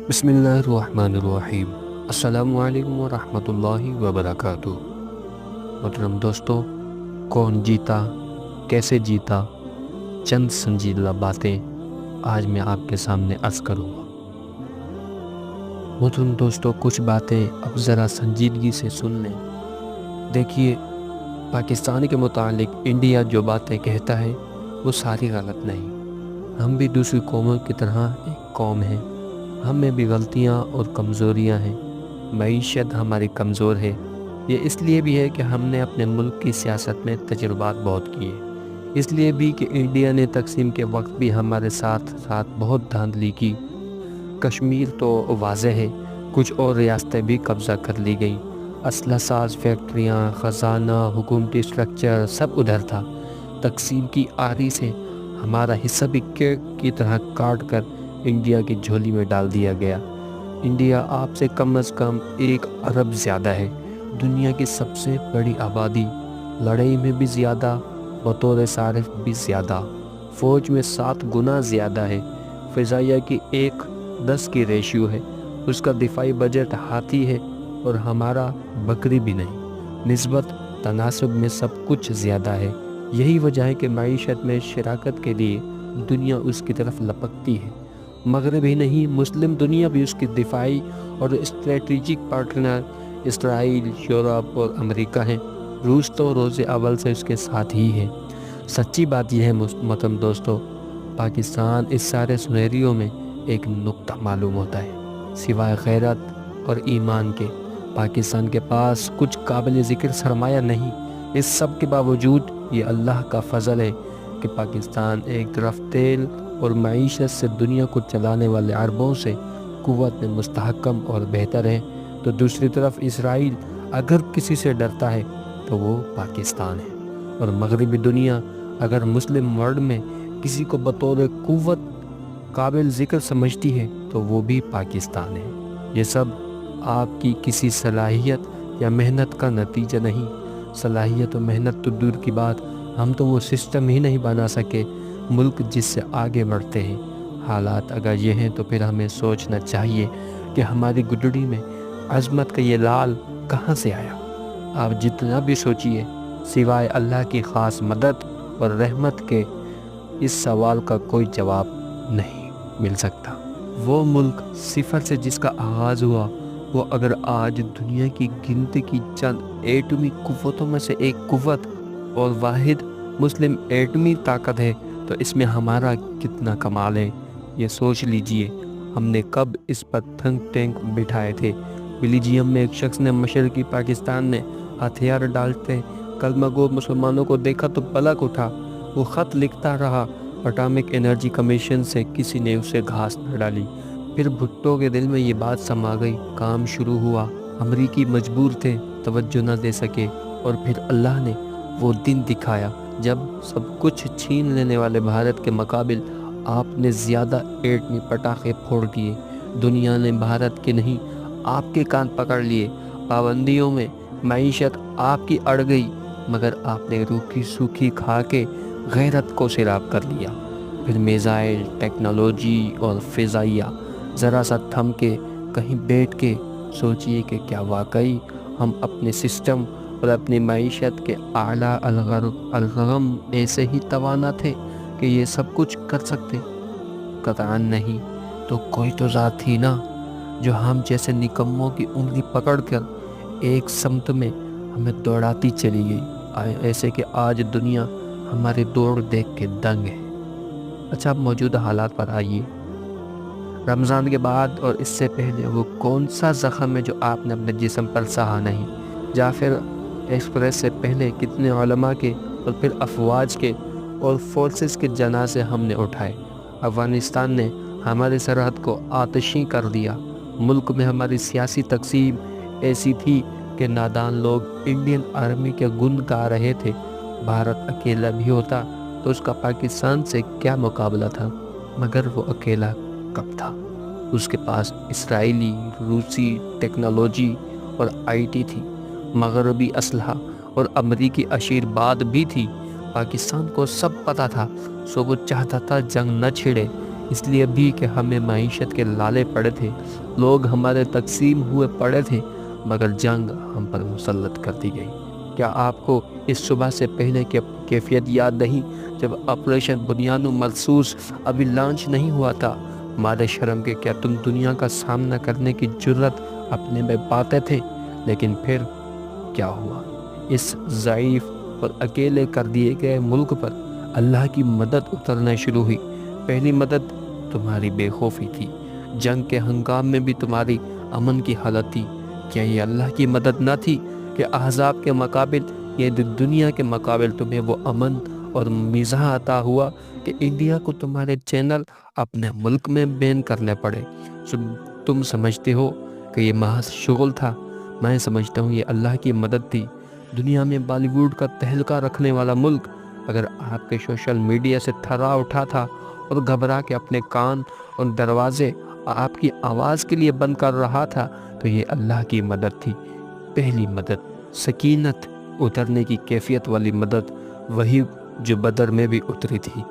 بسم اللہ الرحمن الرحیم۔ السلام علیکم ورحمۃ اللہ وبرکاتہ۔ محترم دوستو، کون جیتا، کیسے جیتا، چند سنجیدہ باتیں آج میں آپ کے سامنے عرض کروں گا۔ محترم دوستو، کچھ باتیں اب ذرا سنجیدگی سے سن لیں۔ دیکھیے، پاکستان کے متعلق انڈیا جو باتیں کہتا ہے وہ ساری غلط نہیں۔ ہم بھی دوسری قوموں کی طرح ایک قوم ہیں، ہم میں بھی غلطیاں اور کمزوریاں ہیں۔ معیشت ہماری کمزور ہے، یہ اس لیے بھی ہے کہ ہم نے اپنے ملک کی سیاست میں تجربات بہت کیے، اس لیے بھی کہ انڈیا نے تقسیم کے وقت بھی ہمارے ساتھ ساتھ بہت دھاندلی کی۔ کشمیر تو واضح ہے، کچھ اور ریاستیں بھی قبضہ کر لی گئیں۔ اسلحہ ساز فیکٹریاں، خزانہ، حکومتی سٹرکچر سب ادھر تھا۔ تقسیم کی آری سے ہمارا حصہ بھی کیک کی طرح کاٹ کر انڈیا کی جھولی میں ڈال دیا گیا۔ انڈیا آپ سے کم از کم 1 ارب زیادہ ہے، دنیا کی سب سے بڑی آبادی، لڑائی میں بھی زیادہ، بطور صارف بھی زیادہ، فوج میں 7 گنا زیادہ ہے، فضائیہ کی 1:10 کی ریشیو ہے، اس کا دفاعی بجٹ ہاتھی ہے اور ہمارا بکری بھی نہیں۔ نسبت تناسب میں سب کچھ زیادہ ہے۔ یہی وجہ ہے کہ معیشت میں شراکت کے لیے دنیا اس کی طرف لپکتی ہے۔ مغرب ہی نہیں، مسلم دنیا بھی اس کی دفاعی اور اسٹریٹجک پارٹنر اسرائیل، یورپ اور امریکہ ہیں۔ روس تو روز اول سے اس کے ساتھ ہی ہے۔ سچی بات یہ ہے محترم دوستو، پاکستان اس سارے سنیریوں میں ایک نقطہ معلوم ہوتا ہے۔ سوائے غیرت اور ایمان کے پاکستان کے پاس کچھ قابل ذکر سرمایہ نہیں۔ اس سب کے باوجود یہ اللہ کا فضل ہے کہ پاکستان ایک طرف تیل اور معیشت سے دنیا کو چلانے والے عربوں سے قوت میں مستحکم اور بہتر ہے، تو دوسری طرف اسرائیل اگر کسی سے ڈرتا ہے تو وہ پاکستان ہے، اور مغربی دنیا اگر مسلم ورلڈ میں کسی کو بطور قوت قابل ذکر سمجھتی ہے تو وہ بھی پاکستان ہے۔ یہ سب آپ کی کسی صلاحیت یا محنت کا نتیجہ نہیں۔ صلاحیت و محنت تو دور کی بات، ہم تو وہ سسٹم ہی نہیں بنا سکے ملک جس سے آگے بڑھتے ہیں۔ حالات اگر یہ ہیں تو پھر ہمیں سوچنا چاہیے کہ ہماری گڈڑی میں عظمت کا یہ لال کہاں سے آیا۔ آپ جتنا بھی سوچئے، سوائے اللہ کی خاص مدد اور رحمت کے اس سوال کا کوئی جواب نہیں مل سکتا۔ وہ ملک صفر سے جس کا آغاز ہوا، وہ اگر آج دنیا کی گنتی کی چند ایٹمی قوتوں میں سے ایک قوت اور واحد مسلم ایٹمی طاقت ہے تو اس میں ہمارا کتنا کمال ہے، یہ سوچ لیجئے۔ ہم نے کب اس پر تھنک ٹینک بٹھائے تھے؟ بیلجیم میں ایک شخص نے مشرقی پاکستان نے ہتھیار ڈالتے کلمہ گو مسلمانوں کو دیکھا تو پلک اٹھا۔ وہ خط لکھتا رہا، اٹامک انرجی کمیشن سے کسی نے اسے گھاس نہ ڈالی۔ پھر بھٹو کے دل میں یہ بات سما گئی، کام شروع ہوا۔ امریکی مجبور تھے، توجہ نہ دے سکے، اور پھر اللہ نے وہ دن دکھایا جب سب کچھ چھین لینے والے بھارت کے مقابل آپ نے زیادہ ایٹمی پٹاخے پھوڑ دیے۔ دنیا نے بھارت کے نہیں، آپ کے کان پکڑ لیے۔ پابندیوں میں معیشت آپ کی اڑ گئی، مگر آپ نے روکھی سوکھی کھا کے غیرت کو سیراب کر لیا۔ پھر میزائل، ٹیکنالوجی اور فضائیہ، ذرا سا تھم کے کہیں بیٹھ کے سوچئے کہ کیا واقعی ہم اپنے سسٹم اور اپنی معیشت کے اعلیٰ الرغم ایسے ہی توانا تھے کہ یہ سب کچھ کر سکتے؟ قطعاً نہیں۔ تو کوئی تو ذات تھی نا جو ہم جیسے نکموں کی انگلی پکڑ کر ایک سمت میں ہمیں دوڑاتی چلی گئی، ایسے کہ آج دنیا ہماری دوڑ دیکھ کے دنگ ہے۔ اچھا، اب موجودہ حالات پر آئیے۔ رمضان کے بعد اور اس سے پہلے وہ کون سا زخم ہے جو آپ نے اپنے جسم پر سہا نہیں؟ جعفر ایکسپریس سے پہلے کتنے علماء کے اور پھر افواج کے اور فورسز کے جنازے ہم نے اٹھائے۔ افغانستان نے ہماری سرحد کو آتشی کر دیا۔ ملک میں ہماری سیاسی تقسیم ایسی تھی کہ نادان لوگ انڈین آرمی کے گن گا رہے تھے۔ بھارت اکیلا بھی ہوتا تو اس کا پاکستان سے کیا مقابلہ تھا، مگر وہ اکیلا کب تھا؟ اس کے پاس اسرائیلی، روسی ٹیکنالوجی اور آئی ٹی تھی، مغربی اسلحہ اور امریکی عشیرباد بھی تھی۔ پاکستان کو سب پتہ تھا، سو وہ چاہتا تھا جنگ نہ چھڑے، اس لیے بھی کہ ہمیں معیشت کے لالے پڑے تھے، لوگ ہمارے تقسیم ہوئے پڑے تھے، مگر جنگ ہم پر مسلط کر دی گئی۔ کیا آپ کو اس صبح سے پہلے کی کیفیت یاد نہیں جب آپریشن بنیاد مرصوص ابھی لانچ نہیں ہوا تھا؟ مادہ شرم کے کیا تم دنیا کا سامنا کرنے کی جرت اپنے میں پاتے تھے؟ لیکن پھر کیا ہوا؟ اس ضعیف اور اکیلے کر دیے گئے ملک پر اللہ کی مدد اترنا شروع ہوئی۔ پہلی مدد تمہاری بے خوفی تھی، جنگ کے ہنگام میں بھی تمہاری امن کی حالت تھی۔ کیا یہ اللہ کی مدد نہ تھی کہ احزاب کے مقابل، یہ دنیا کے مقابل تمہیں وہ امن اور مزاح عطا ہوا کہ انڈیا کو تمہارے چینل اپنے ملک میں بین کرنے پڑے؟ تم سمجھتے ہو کہ یہ محض شغل تھا؟ میں سمجھتا ہوں یہ اللہ کی مدد تھی۔ دنیا میں بالی ووڈ کا تہلکہ رکھنے والا ملک اگر آپ کے سوشل میڈیا سے تھرا اٹھا تھا اور گھبرا کے اپنے کان اور دروازے آپ کی آواز کے لیے بند کر رہا تھا تو یہ اللہ کی مدد تھی۔ پہلی مدد سکینت اترنے کی کیفیت والی مدد، وہی جو بدر میں بھی اتری تھی۔